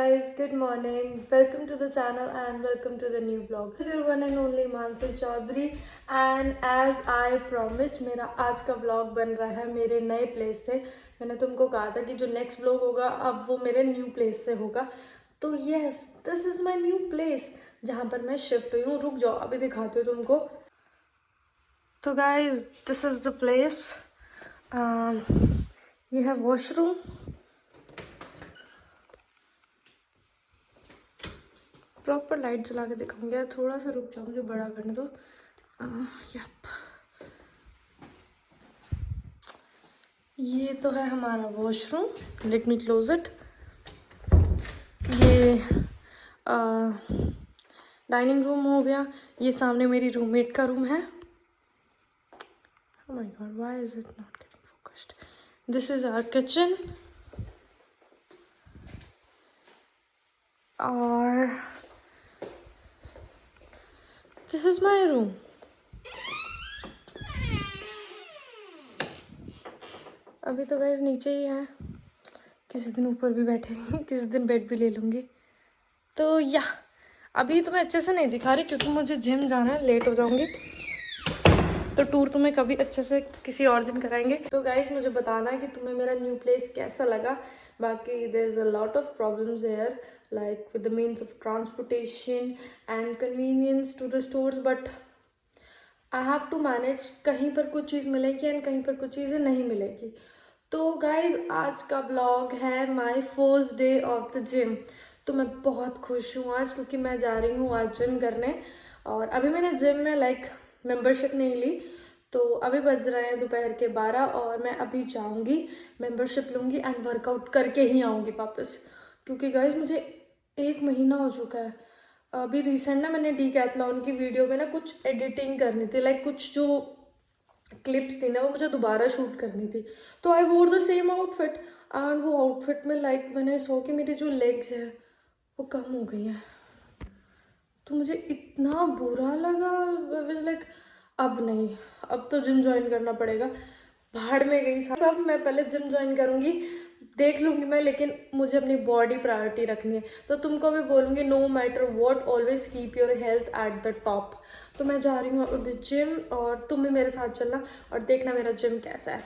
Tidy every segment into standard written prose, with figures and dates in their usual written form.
guys, good morning. Welcome to the channel and welcome to the new vlog. This is your one and only Mansi Chaudhary and as I promised मेरा आज का vlog बन रहा है मेरे नए place से। मैंने तुमको कहा था कि जो नेक्स्ट vlog होगा अब वो मेरे न्यू प्लेस से होगा। तो yes, this is my new place जहाँ पर मैं शिफ्ट हुई हूँ। रुक जाओ अभी दिखाती हूँ तुमको। तो guys, this is the place. ये है वॉशरूम। प्रॉपर लाइट जला के दिखाऊंगी। थोड़ा सा रुक जाओ, मुझे बड़ा करने दो। यप, ये तो है हमारा washroom. Let me close it. ये डाइनिंग रूम हो गया। ये सामने मेरी रूममेट का रूम है। Oh my god, why is it not getting focused. This is our kitchen और दिस इज माई रूम। अभी तो गाइस नीचे ही है, किसी दिन ऊपर भी बैठेंगे, किसी दिन बेड भी ले लूँगी। तो या अभी तुम्हें अच्छे से नहीं दिखा रही क्योंकि मुझे जिम जाना है, लेट हो जाऊँगी। तो टूर तुम्हें कभी अच्छे से किसी और दिन कराएंगे। तो गाइस मुझे बताना है कि तुम्हें मेरा न्यू प्लेस कैसा लगा। बाकी there is a lot of problems here like with the means of transportation and convenience to the stores, but I have to manage. कहीं पर कुछ चीज़ मिलेगी एंड कहीं पर कुछ चीज़ें नहीं मिलेगी। तो गाइज आज का ब्लॉग है my first day of the gym. तो मैं बहुत खुश हूँ आज क्योंकि मैं जा रही हूँ आज जिम करने। और अभी मैंने जिम में मेंबरशिप नहीं ली। तो अभी बज रहे हैं दोपहर के 12 और मैं अभी जाऊँगी, मेंबरशिप लूँगी एंड वर्कआउट करके ही आऊँगी वापस। क्योंकि गाइज मुझे 1 महीना हो चुका है। अभी रिसेंट ना मैंने डीकैथलॉन की वीडियो में ना कुछ एडिटिंग करनी थी, लाइक कुछ जो क्लिप्स थी ना वो मुझे दोबारा शूट करनी थी। तो I wore the same outfit and वो आउटफिट में मैंने सो कि मेरी जो लेग्स हैं वो कम हो गई हैं। तो मुझे इतना बुरा लगा। लाइक अब नहीं, अब तो जिम ज्वाइन करना पड़ेगा। भाड़ में गई सब। मैं पहले जिम ज्वाइन करूँगी, देख लूँगी मैं, लेकिन मुझे अपनी बॉडी प्रायोरिटी रखनी है। तो तुमको भी बोलूँगी no matter what, always keep your health at the top. तो मैं जा रही हूँ अभी जिम और तुम भी मेरे साथ चलना और देखना मेरा जिम कैसा है।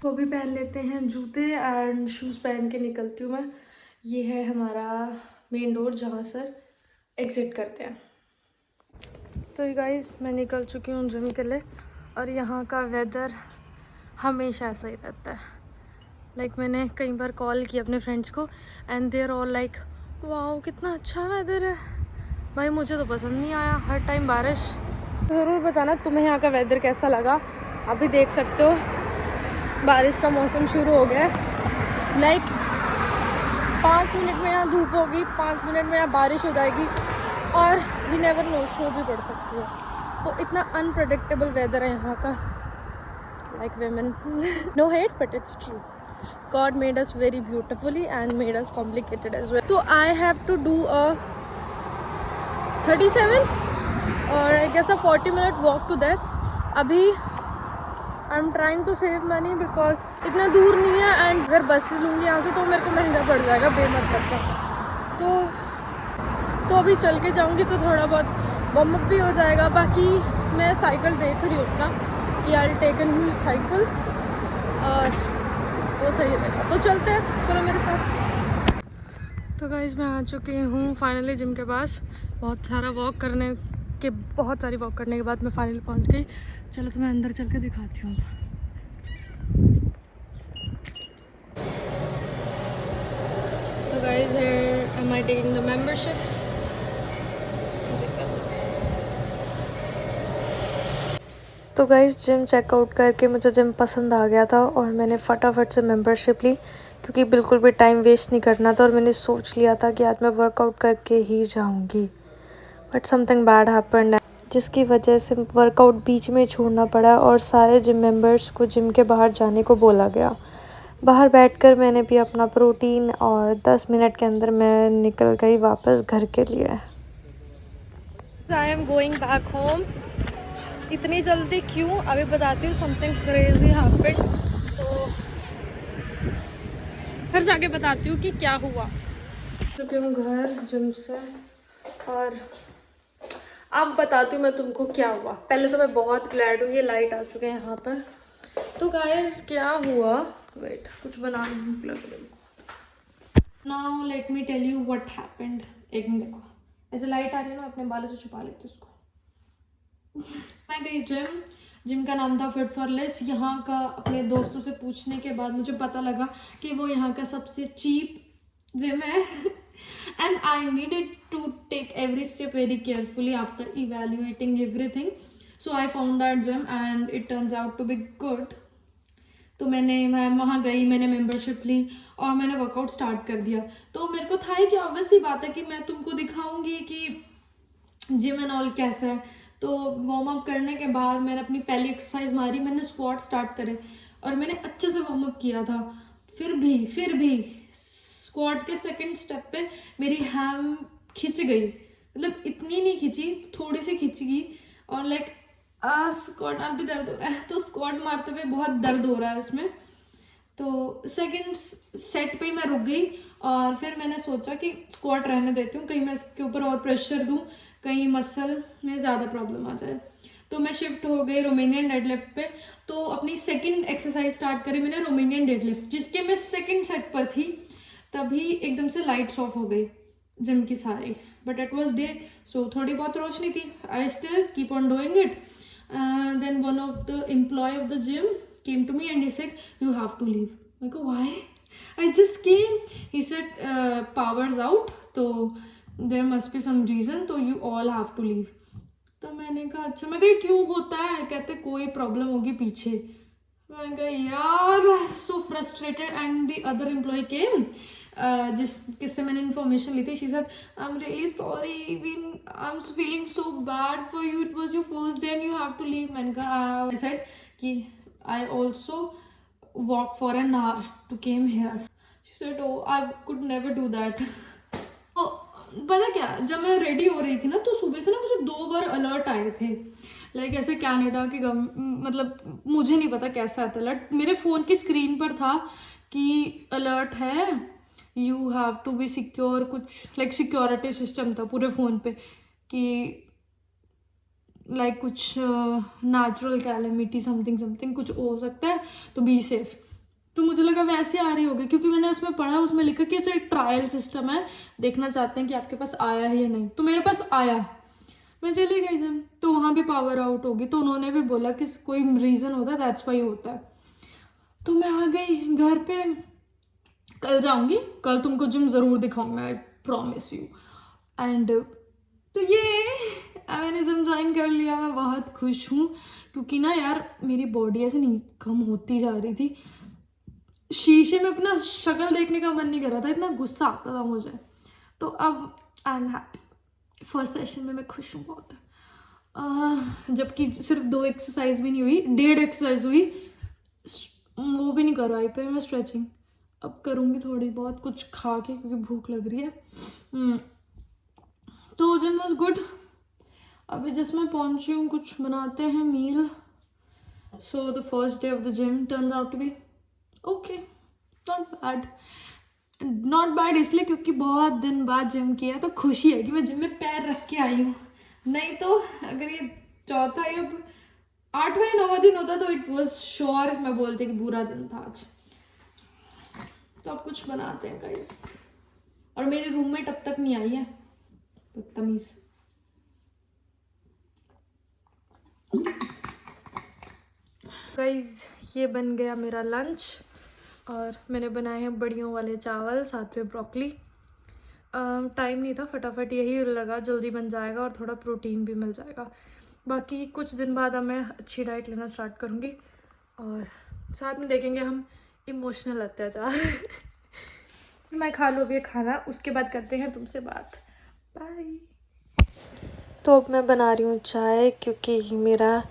वो भी पहन लेते हैं जूते एंड शूज़ पहन के निकलती हूँ मैं। ये है हमारा मेन डोर जहाँ से एग्ज़िट करते हैं। तो गाइस मैं निकल चुकी हूँ जिम के लिए और यहाँ का वेदर हमेशा ऐसा ही रहता है। लाइक मैंने कई बार कॉल किया अपने फ्रेंड्स को and they are all like wow कितना अच्छा वेदर है। भाई मुझे तो पसंद नहीं आया, हर टाइम बारिश। ज़रूर बताना तुम्हें यहाँ का वेदर कैसा लगा। अभी देख सकते हो बारिश का मौसम शुरू हो गया है। लाइक 5 मिनट में यहाँ धूप होगी, 5 मिनट में यहाँ बारिश हो जाएगी और वी नेवर नो स्नो भी पड़ सकती है। तो इतना अनप्रडिक्टेबल वेदर है यहाँ का। Like women no hate but it's true. God made us very beautifully and made us complicated as well. So I have to do a 37 or I guess a 40-minute walk to there. अभी I'm trying to save money because इतना दूर नहीं है and अगर बस लूँगी यहाँ से तो मेरे को महंगा पड़ जाएगा बेमतलब का। तो अभी चल के जाऊँगी तो थोड़ा बहुत वार्म अप भी हो जाएगा। बाकी मैं साइकिल देख रही हूँ अपना कि I will take a new cycle और वो सही रहेगा। तो चलते हैं, चलो मेरे साथ। तो गाइस मैं आ चुकी हूँ फाइनली जिम के पास। बहुत सारी वॉक करने के बाद मैं फाइनली पहुँच गई। चलो तो मैं अंदर चल के दिखाती हूँ। तो guys here am I taking the membership. तो गाइस जिम चेकआउट करके मुझे जिम पसंद आ गया था और मैंने फटाफट से मेंबरशिप ली क्योंकि बिल्कुल भी टाइम वेस्ट नहीं करना था। और मैंने सोच लिया था कि आज मैं वर्कआउट करके ही जाऊंगी, बट समथिंग बैड हैपेंड जिसकी वजह से वर्कआउट बीच में छोड़ना पड़ा और सारे जिम मेंबर्स को जिम के बाहर जाने को बोला गया। बाहर बैठकर मैंने भी अपना प्रोटीन और 10 मिनट के अंदर मैं निकल गई वापस घर के लिए। I am going back home. इतनी जल्दी क्यों अभी बताती हूँ। समथिंग क्रेजी हैपेंड, तो घर जाके बताती हूँ कि क्या हुआ। चुकी हूँ घर जिम से, और अब बताती हूँ मैं तुमको क्या हुआ। पहले तो मैं बहुत ग्लैड हूँ ये लाइट आ चुके हैं यहाँ पर। तो गाइस क्या हुआ, वेट कुछ बनाने भूख लग रही है। Now let me tell you what happened. एक मिनट देखो, ऐसे लाइट आ रही है ना, अपने बालों से छुपा लेती उसको। मैं गई जिम का नाम था फिट फॉर लेस। यहाँ का अपने दोस्तों से पूछने के बाद मुझे पता लगा कि वो यहाँ का सबसे चीप जिम है। And I needed to take every step very carefully after evaluating everything. So I found that gym and it turns out to be good. तो मैं वहाँ गई, मैंने मेंबरशिप ली और मैंने वर्कआउट स्टार्ट कर दिया। तो मेरे को था ही कि ऑब्वियस सी बात है कि मैं तुमको दिखाऊंगी कि जिम एंड ऑल कैसा है। तो वार्म अप करने के बाद मैंने अपनी पहली एक्सरसाइज मारी, मैंने स्क्वाट स्टार्ट करे और मैंने अच्छे से वार्म अप किया था। फिर भी स्क्वाट के सेकंड स्टेप पे मेरी हैम खिंच गई, मतलब इतनी नहीं खिंची, थोड़ी सी खिंच गई और लाइक स्क्वाट अब भी दर्द हो रहा है। तो स्क्वाट मारते हुए बहुत दर्द हो रहा है इसमें। तो सेकंड सेट पे ही मैं रुक गई और फिर मैंने सोचा कि स्क्वाट रहने देती हूँ, कहीं मैं इसके ऊपर और प्रेशर दूँ, कहीं मसल में ज़्यादा प्रॉब्लम आ जाए। तो मैं शिफ्ट हो गई रोमेनियन डेडलिफ्ट पे। तो अपनी सेकंड एक्सरसाइज स्टार्ट करी मैंने रोमेनियन डेडलिफ्ट, जिसके मैं सेकंड सेट पर थी। तभी एकदम से लाइट्स ऑफ हो गई जिम की सारी, but it was day, so थोड़ी बहुत रोशनी थी। I still keep on doing it. Then one of the employ of the gym came to me and he said, you have to leave. I go, why? I just came. He said, power's out, so there must be some reason, so you all have to leave. तो मैंने कहा अच्छा। मैं कही क्यों होता है? कहते कोई प्रॉब्लम होगी पीछे। मैंने कहा यार, so frustrated. And the other employee came, किससे मैंने इन्फॉर्मेशन ली थी। She said, I am really sorry, I am feeling so bad for you, it was your first day and you have to leave. मैंने कहा I said कि I also walked for an hour to came here. She said, oh, I could never do that. तो पता क्या, जब मैं ready हो रही थी ना, तो सुबह से ना मुझे 2 बार अलर्ट आए थे। लाइक ऐसे कनाडा के मतलब मुझे नहीं पता कैसा आता अलर्ट, मेरे फ़ोन की स्क्रीन पर था कि अलर्ट है, you have to be secure, कुछ लाइक सिक्योरिटी सिस्टम था पूरे फ़ोन पे कि लाइक कुछ नेचुरल कैलेमिटी समथिंग कुछ हो सकता है, तो बी सेफ। तो मुझे लगा वैसे आ रही होगी, क्योंकि मैंने उसमें पढ़ा, उसमें लिखा कि ऐसे ट्रायल सिस्टम है, देखना चाहते हैं कि आपके पास आया है या नहीं। तो मेरे पास आया, मैं चली गई जब, तो वहाँ भी पावर आउट होगी। तो उन्होंने भी बोला कि कोई रीज़न होता है, दैट्स वाई होता है। तो मैं आ गई घर पे, कल जाऊँगी, कल तुमको जिम ज़रूर दिखाऊंगा, आई प्रॉमिस यू। एंड तो ये मैंने जिम ज्वाइन कर लिया, मैं बहुत खुश हूँ। क्योंकि ना यार मेरी बॉडी ऐसे नहीं कम होती जा रही थी, शीशे में अपना शक्ल देखने का मन नहीं कर रहा था, इतना गुस्सा आता था मुझे। तो अब I am happy, first session में मैं खुश हूँ बहुत। जबकि सिर्फ 2 एक्सरसाइज भी नहीं हुई, 1.5 एक्सरसाइज हुई, वो भी नहीं करवाई पे मैं स्ट्रेचिंग। अब करूँगी थोड़ी बहुत कुछ खा के, क्योंकि भूख लग रही है। तो जिम वॉज गुड। अभी जिसमें पहुंची हूँ, कुछ बनाते हैं meal. So the first day of the gym turns out to be okay, not bad इसलिए क्योंकि बहुत दिन बाद जिम किया, तो खुशी है कि मैं जिम में पैर रख के आई हूँ। नहीं तो अगर ये चौथा या 8वां या 9वां दिन होता तो इट वॉज श्योर मैं बोलते कि बुरा दिन था आज। तो अब कुछ बनाते हैं गाइस। और मेरी रूममेट अब तक नहीं आई है, बदतमीज। गाइस ये बन गया मेरा लंच, और मैंने बनाए हैं बड़ियों वाले चावल, साथ में ब्रोकली। टाइम नहीं था, फटाफट यही लगा जल्दी बन जाएगा और थोड़ा प्रोटीन भी मिल जाएगा। बाकी कुछ दिन बाद अब मैं अच्छी डाइट लेना स्टार्ट करूँगी, और साथ में देखेंगे हम इमोशनल अत्याचार। मैं खा लूँ अभी खाना, उसके बाद करते हैं तुमसे बात। बाय। तो अब मैं बना रही हूँ चाय, क्योंकि मेरा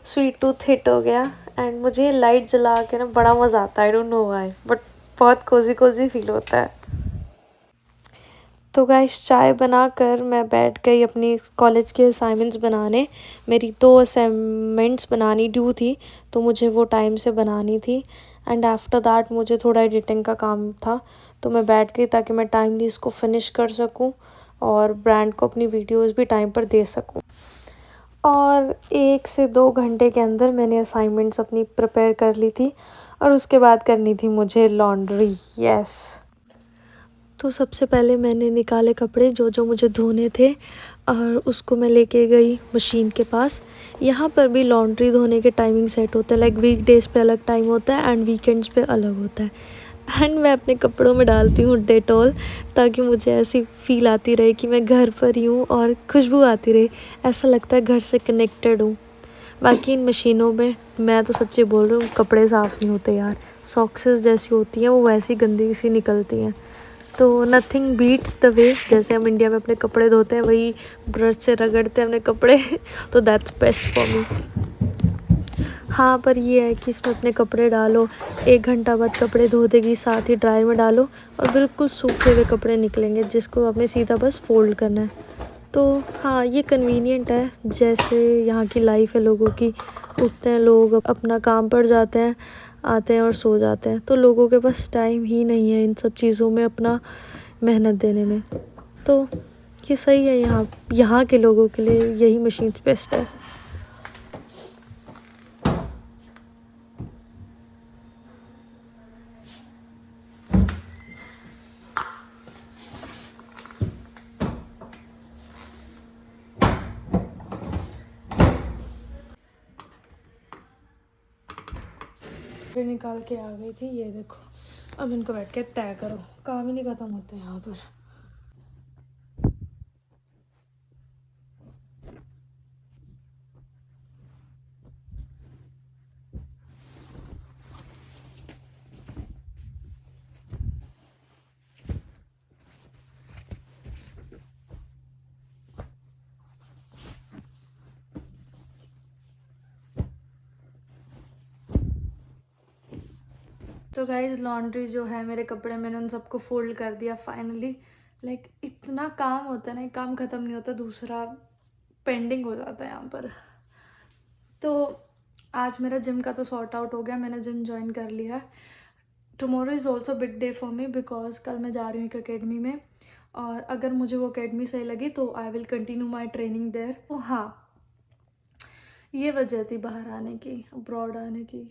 स्वीट टूथ हिट हो गया। एंड मुझे लाइट जला के ना बड़ा मज़ा आता है, I don't know why, but बहुत कोजी फील होता है। तो गाइस चाय बनाकर मैं बैठ गई अपनी कॉलेज के असाइनमेंट्स बनाने। मेरी 2 असाइनमेंट्स बनानी ड्यू थी, तो मुझे वो टाइम से बनानी थी। एंड आफ्टर दैट मुझे थोड़ा एडिटिंग का काम था, तो मैं बैठ गई ताकि मैं टाइमली इसको फिनिश कर सकूं और ब्रांड को अपनी वीडियोस भी टाइम पर दे सकूं। और 1 से 2 घंटे के अंदर मैंने असाइनमेंट्स अपनी प्रिपेयर कर ली थी और उसके बाद करनी थी मुझे लॉन्ड्री। यस, तो सबसे पहले मैंने निकाले कपड़े जो जो मुझे धोने थे और उसको मैं लेके गई मशीन के पास। यहाँ पर भी लॉन्ड्री धोने के टाइमिंग सेट होता है, लाइक वीकडेज़ पे अलग टाइम होता है एंड वीकेंड्स पे अलग होता है। एंड मैं अपने कपड़ों में डालती हूँ डेटॉल ताकि मुझे ऐसी फील आती रहे कि मैं घर पर ही हूँ और खुशबू आती रहे, ऐसा लगता है घर से कनेक्टेड हूँ। बाकी इन मशीनों में मैं तो सच्ची बोल रही हूँ, कपड़े साफ़ नहीं होते यार, सॉक्सेस जैसी होती हैं वो वैसी गंदी सी निकलती हैं। तो नथिंग बीट्स द वे जैसे हम इंडिया में अपने कपड़े धोते हैं वही ब्रश से रगड़ते हैं अपने कपड़े तो दैट्स बेस्ट फॉर मी। हाँ, पर ये है कि इसमें अपने कपड़े डालो, 1 घंटा बाद कपड़े धो देगी, साथ ही ड्रायर में डालो और बिल्कुल सूखे हुए कपड़े निकलेंगे जिसको आपने सीधा बस फोल्ड करना है। तो हाँ, ये कन्वीनियंट है। जैसे यहाँ की लाइफ है लोगों की, उठते हैं लोग, अपना काम पर जाते हैं, आते हैं और सो जाते हैं, तो लोगों के पास टाइम ही नहीं है इन सब चीज़ों में अपना मेहनत देने में। तो ये सही है, यहाँ के लोगों के लिए यही मशीन बेस्ट है। निकाल के आ गई थी, ये देखो। अब इनको बैठ के तय करो, काम ही नहीं खत्म होते यहाँ पर। तो गाइज लॉन्ड्री जो है, मेरे कपड़े मैंने उन सबको फोल्ड कर दिया फाइनली। लाइक इतना काम होता है ना, काम ख़त्म नहीं होता, दूसरा पेंडिंग हो जाता है यहाँ पर। तो आज मेरा जिम का तो सॉर्ट आउट हो गया, मैंने जिम ज्वाइन कर लिया। Tomorrow is also big day for me because कल मैं जा रही हूँ एक अकेडमी में, और अगर मुझे वो अकेडमी सही लगी तो I will continue my training there. तो हाँ, ये वजह थी बाहर आने की, अब्रॉड आने की।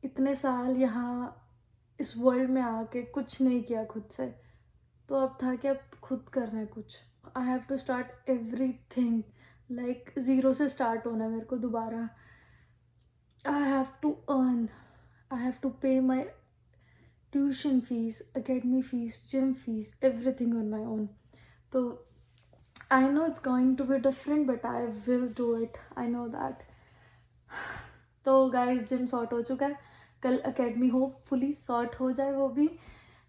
इतने साल यहाँ इस वर्ल्ड में आके कुछ नहीं किया खुद से, तो अब था कि अब खुद करना है कुछ। I have to start everything, like zero से स्टार्ट होना है मेरे को दोबारा। I have to earn, I have to pay my tuition fees, academy fees, gym fees, everything on my own. तो I know it's going to be different but I will do it, I know that. तो guys gym sort हो चुका है, कल academy hopefully sort हो जाए वो भी,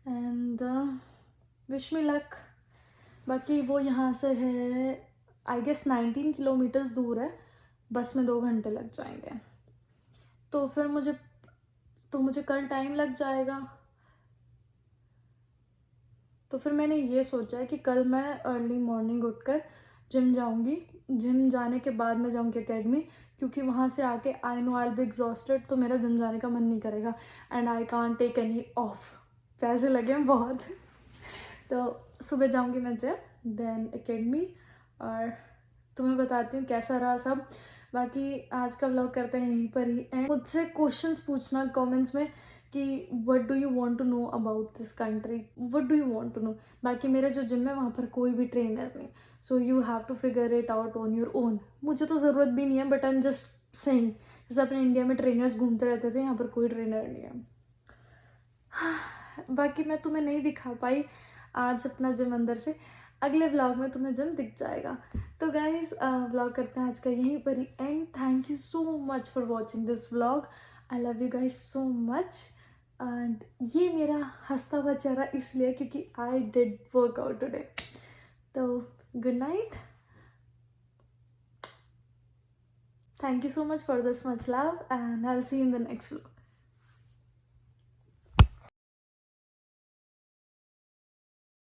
एंड विश मी लक। बाकी वो यहाँ से है आई गेस 19 किलोमीटर्स दूर है, बस में 2 घंटे लग जाएंगे। तो फिर मुझे कल टाइम लग जाएगा। तो फिर मैंने ये सोचा है कि कल मैं अर्ली मॉर्निंग उठकर जिम जाऊंगी। जिम जाने के बाद मैं जाऊंगी अकेडमी, क्योंकि वहाँ से आके I know I will be exhausted, तो मेरा जिम जाने का मन नहीं करेगा and I can't take any off, पैसे लगे हैं बहुत तो सुबह जाऊंगी मैं जिम, देन अकेडमी, और तुम्हें बताती हूँ कैसा रहा सब। बाकी आज का व्लॉग करते हैं यहीं पर ही एंड मुझसे क्वेश्चंस पूछना कमेंट्स में कि what do you want to know about this country, what do you want to know. बाकी मेरा जो जिम है वहाँ पर कोई भी ट्रेनर नहीं, so you have to figure it out on your own. मुझे तो ज़रूरत भी नहीं है, but I am just saying, जैसे अपने इंडिया में ट्रेनर्स घूमते रहते थे, यहाँ पर कोई ट्रेनर नहीं है। बाकी मैं तुम्हें नहीं दिखा पाई आज अपना जिम अंदर से, अगले व्लॉग में तुम्हें जिम दिख जाएगा। तो गाइज व्लॉग करते हैं आज का यहीं पर ही end. Thank you so much for watching this vlog, I love you guys so much. And ये मेरा हंसता हुआ चेहरा इसलिए क्योंकि आई डिड वर्कआउट टुडे। तो good night, thank you so much for this much love, and I'll see you in the next vlog.